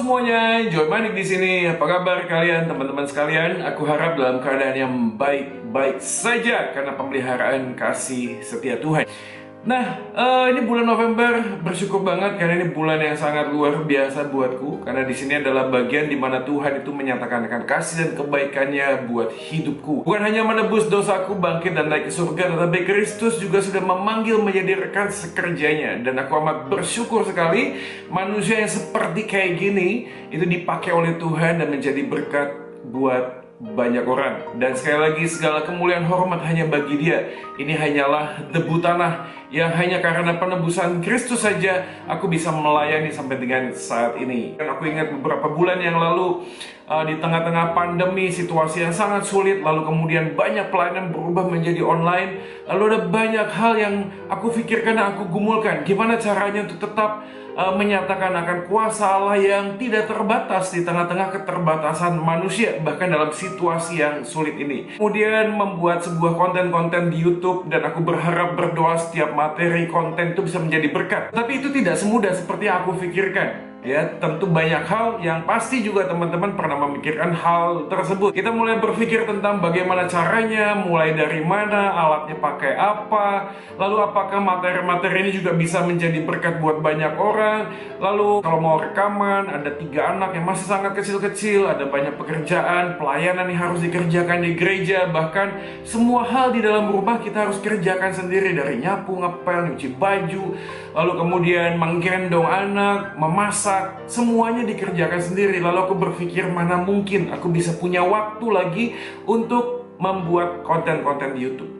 semuanya, Joy Manik di sini. Apa kabar kalian, teman-teman sekalian? Aku harap dalam keadaan yang baik-baik saja karena pemeliharaan kasih setia Tuhan. Nah, ini bulan November, bersyukur banget karena ini bulan yang sangat luar biasa buatku. Karena di sini adalah bagian di mana Tuhan itu menyatakan akan kasih dan kebaikannya buat hidupku. Bukan hanya menebus dosaku, bangkit dan naik ke surga, tetapi Kristus juga sudah memanggil menjadi rekan sekerjanya. Dan aku amat bersyukur sekali manusia yang seperti kayak gini itu dipakai oleh Tuhan dan menjadi berkat buat banyak orang. Dan sekali lagi, segala kemuliaan hormat hanya bagi Dia. Ini hanyalah debu tanah yang hanya karena penebusan Kristus saja aku bisa melayani sampai dengan saat ini. Dan aku ingat beberapa bulan yang lalu, di tengah-tengah pandemi, situasi yang sangat sulit, lalu kemudian banyak pelayanan berubah menjadi online. Lalu ada banyak hal yang aku pikirkan dan aku gumulkan, gimana caranya untuk tetap menyatakan akan kuasa Allah yang tidak terbatas di tengah-tengah keterbatasan manusia, bahkan dalam situasi yang sulit ini. Kemudian membuat sebuah konten-konten di YouTube, dan aku berharap berdoa setiap materi konten itu bisa menjadi berkat. Tapi itu tidak semudah seperti yang aku pikirkan. Ya, tentu banyak hal yang pasti juga teman-teman pernah memikirkan hal tersebut. Kita mulai berpikir tentang bagaimana caranya, mulai dari mana, alatnya pakai apa, lalu apakah materi-materi ini juga bisa menjadi berkat buat banyak orang. Lalu kalau mau rekaman, ada 3 anak yang masih sangat kecil-kecil, ada banyak pekerjaan, pelayanan yang harus dikerjakan di gereja, bahkan semua hal di dalam rumah kita harus kerjakan sendiri, dari nyapu, ngepel, nyuci baju, lalu kemudian menggendong anak, memasak, semuanya dikerjakan sendiri. Lalu aku berpikir, mana mungkin aku bisa punya waktu lagi untuk membuat konten-konten di YouTube.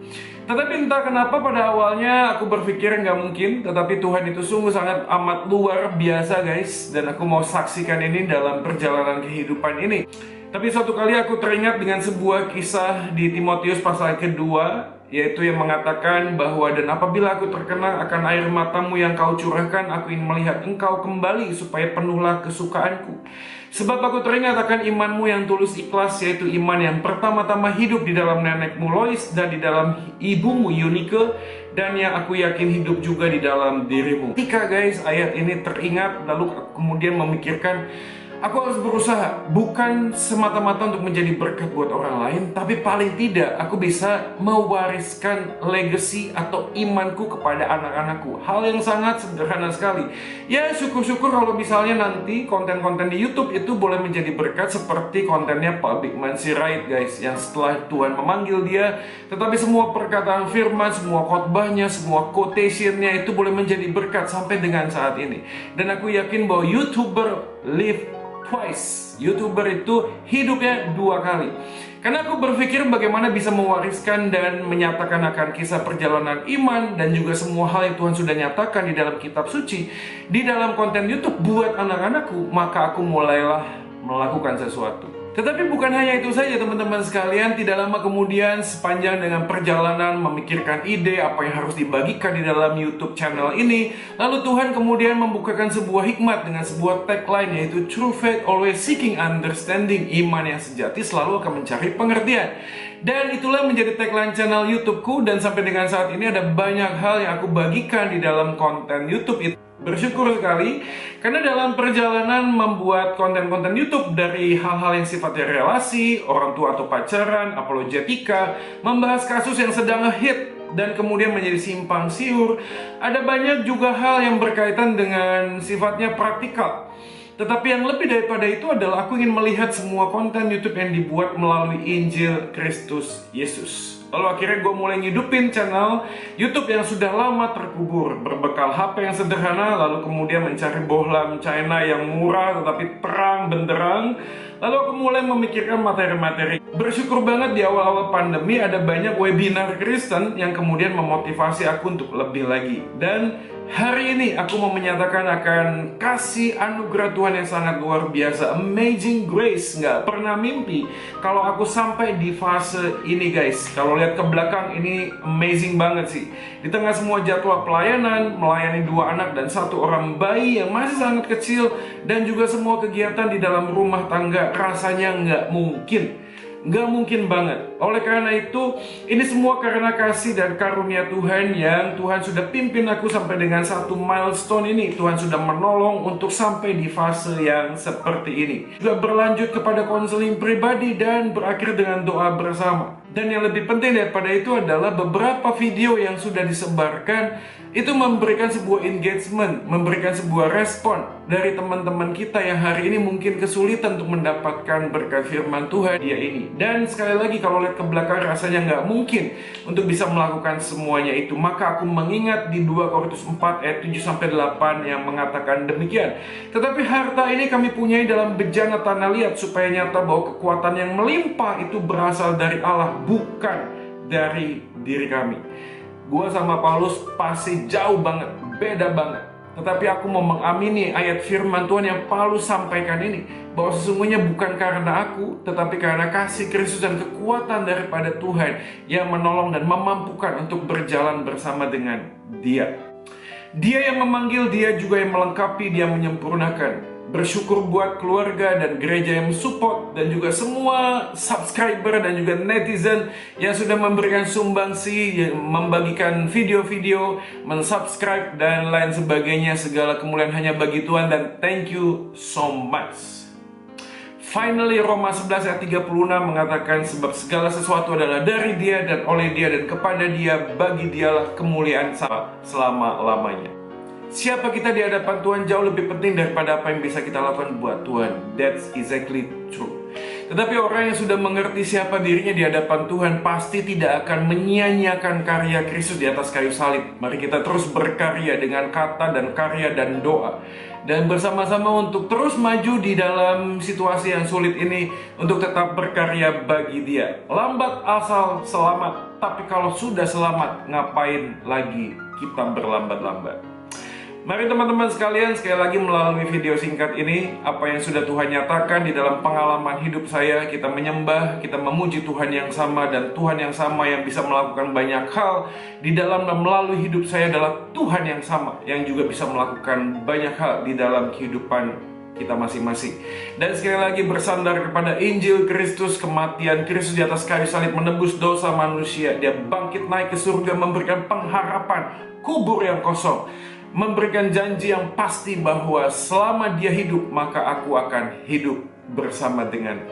Tetapi entah kenapa pada awalnya aku berpikir nggak mungkin, tetapi Tuhan itu sungguh sangat amat luar biasa guys. Dan aku mau saksikan ini dalam perjalanan kehidupan ini. Tapi suatu kali aku teringat dengan sebuah kisah di Timotius pasal kedua, yaitu yang mengatakan bahwa, dan apabila aku terkena akan air matamu yang kau curahkan, aku ingin melihat engkau kembali supaya penuhlah kesukaanku. Sebab aku teringat akan imanmu yang tulus ikhlas, yaitu iman yang pertama-tama hidup di dalam nenekmu Lois dan di dalam ibumu Eunike, dan yang aku yakin hidup juga di dalam dirimu. Ketika guys ayat ini teringat, lalu aku kemudian memikirkan, aku harus berusaha, bukan semata-mata untuk menjadi berkat buat orang lain, tapi paling tidak aku bisa mewariskan legacy atau imanku kepada anak-anakku. Hal yang sangat sederhana sekali. Ya, syukur-syukur kalau misalnya nanti konten-konten di YouTube itu boleh menjadi berkat seperti kontennya Pak Bigman Sirait guys, yang setelah Tuhan memanggil dia, tetapi semua perkataan firman, semua khotbahnya, semua quotationnya itu boleh menjadi berkat sampai dengan saat ini. Dan aku yakin bahwa YouTuber live twice. YouTuber itu hidupnya 2 kali. Karena aku berpikir bagaimana bisa mewariskan dan menyatakan akan kisah perjalanan iman dan juga semua hal yang Tuhan sudah nyatakan di dalam kitab suci di dalam konten YouTube buat anak-anakku, maka aku mulailah melakukan sesuatu. Tetapi bukan hanya itu saja teman-teman sekalian. Tidak lama kemudian, sepanjang dengan perjalanan memikirkan ide apa yang harus dibagikan di dalam YouTube channel ini, lalu Tuhan kemudian membukakan sebuah hikmat dengan sebuah tagline, yaitu True Faith Always Seeking Understanding. Iman yang sejati selalu akan mencari pengertian. Dan itulah menjadi tagline channel YouTubeku, dan sampai dengan saat ini ada banyak hal yang aku bagikan di dalam konten YouTube itu. Bersyukur sekali karena dalam perjalanan membuat konten-konten YouTube, dari hal-hal yang sifatnya relasi, orang tua atau pacaran, apologetika, membahas kasus yang sedang hit dan kemudian menjadi simpang siur, ada banyak juga hal yang berkaitan dengan sifatnya praktikal. Tetapi yang lebih daripada itu adalah aku ingin melihat semua konten YouTube yang dibuat melalui Injil Kristus Yesus. Lalu akhirnya gue mulai ngidupin channel YouTube yang sudah lama terkubur, berbekal HP yang sederhana, lalu kemudian mencari bohlam China yang murah tetapi terang benderang. Lalu aku mulai memikirkan materi-materi. Bersyukur banget di awal-awal pandemi ada banyak webinar Kristen yang kemudian memotivasi aku untuk lebih lagi. Dan hari ini aku mau menyatakan akan kasih anugerah Tuhan yang sangat luar biasa. Amazing grace. Nggak pernah mimpi kalau aku sampai di fase ini guys. Kalau lihat ke belakang, ini amazing banget sih. Di tengah semua jadwal pelayanan, melayani 2 anak dan 1 orang bayi yang masih sangat kecil, dan juga semua kegiatan di dalam rumah tangga, rasanya nggak mungkin Nggak mungkin banget. Oleh karena itu, ini semua karena kasih dan karunia Tuhan yang Tuhan sudah pimpin aku sampai dengan satu milestone ini. Tuhan sudah menolong untuk sampai di fase yang seperti ini. Sudah berlanjut kepada konseling pribadi dan berakhir dengan doa bersama. Dan yang lebih penting daripada itu adalah beberapa video yang sudah disebarkan itu memberikan sebuah engagement, memberikan sebuah respon dari teman-teman kita yang hari ini mungkin kesulitan untuk mendapatkan berkat firman Tuhan dia ini. Dan sekali lagi kalau lihat ke belakang rasanya nggak mungkin untuk bisa melakukan semuanya itu. Maka aku mengingat di 2 Korintus 4 ayat 7-8 yang mengatakan demikian. Tetapi harta ini kami punyai dalam bejana tanah liat supaya nyata bahwa kekuatan yang melimpah itu berasal dari Allah, bukan dari diri kami. Gua sama Paulus pasti jauh banget, beda banget. Tetapi aku mau mengamini ayat firman Tuhan yang Paulus sampaikan ini, bahwa sesungguhnya bukan karena aku, tetapi karena kasih Kristus dan kekuatan daripada Tuhan yang menolong dan memampukan untuk berjalan bersama dengan Dia. Dia yang memanggil, Dia juga yang melengkapi, Dia menyempurnakan. Bersyukur buat keluarga dan gereja yang support, dan juga semua subscriber dan juga netizen yang sudah memberikan sumbangsi, membagikan video-video, mensubscribe dan lain sebagainya. Segala kemuliaan hanya bagi Tuhan, dan thank you so much. Finally, Roma 11 ayat 36 mengatakan, sebab segala sesuatu adalah dari Dia dan oleh Dia dan kepada Dia, bagi Dialah kemuliaan selama-lamanya. Siapa kita di hadapan Tuhan jauh lebih penting daripada apa yang bisa kita lakukan buat Tuhan. That's exactly true. Tetapi orang yang sudah mengerti siapa dirinya di hadapan Tuhan pasti tidak akan menyia-nyiakan karya Kristus di atas kayu salib. Mari kita terus berkarya dengan kata dan karya dan doa, dan bersama-sama untuk terus maju di dalam situasi yang sulit ini, untuk tetap berkarya bagi Dia. Lambat asal selamat, tapi kalau sudah selamat, ngapain lagi kita berlambat-lambat? Mari teman-teman sekalian, sekali lagi melalui video singkat ini, apa yang sudah Tuhan nyatakan di dalam pengalaman hidup saya, kita menyembah, kita memuji Tuhan yang sama, dan Tuhan yang sama yang bisa melakukan banyak hal di dalam dan melalui hidup saya adalah Tuhan yang sama, yang juga bisa melakukan banyak hal di dalam kehidupan kita masing-masing. Dan sekali lagi bersandar kepada Injil Kristus, kematian Kristus di atas kayu salib menebus dosa manusia. Dia bangkit naik ke surga, memberikan pengharapan kubur yang kosong, memberikan janji yang pasti bahwa selama Dia hidup, maka aku akan hidup bersama dengan.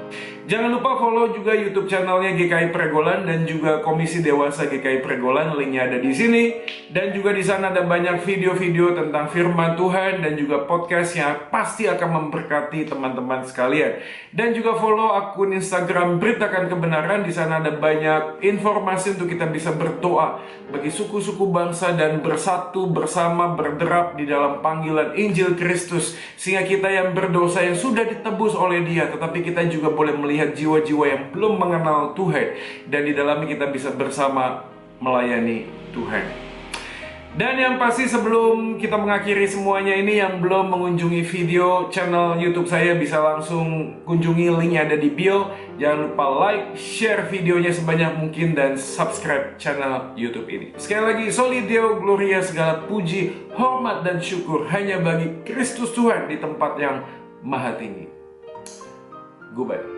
Jangan lupa follow juga YouTube channelnya GKI Pregolan dan juga Komisi Dewasa GKI Pregolan, linknya ada di sini. Dan juga di sana ada banyak video-video tentang firman Tuhan dan juga podcast yang pasti akan memberkati teman-teman sekalian. Dan juga follow akun Instagram Beritakan Kebenaran, di sana ada banyak informasi untuk kita bisa berdoa bagi suku-suku bangsa dan bersatu bersama berderap di dalam panggilan Injil Kristus, sehingga kita yang berdosa yang sudah ditebus oleh Dia, tetapi kita juga boleh melihat jiwa-jiwa yang belum mengenal Tuhan, dan di dalamnya kita bisa bersama melayani Tuhan. Dan yang pasti sebelum kita mengakhiri semuanya ini, yang belum mengunjungi video channel YouTube saya bisa langsung kunjungi, linknya ada di bio. Jangan lupa like, share videonya sebanyak mungkin, dan subscribe channel YouTube ini. Sekali lagi, Soli Deo Gloria, segala puji, hormat dan syukur hanya bagi Kristus Tuhan di tempat yang maha tinggi. Goodbye.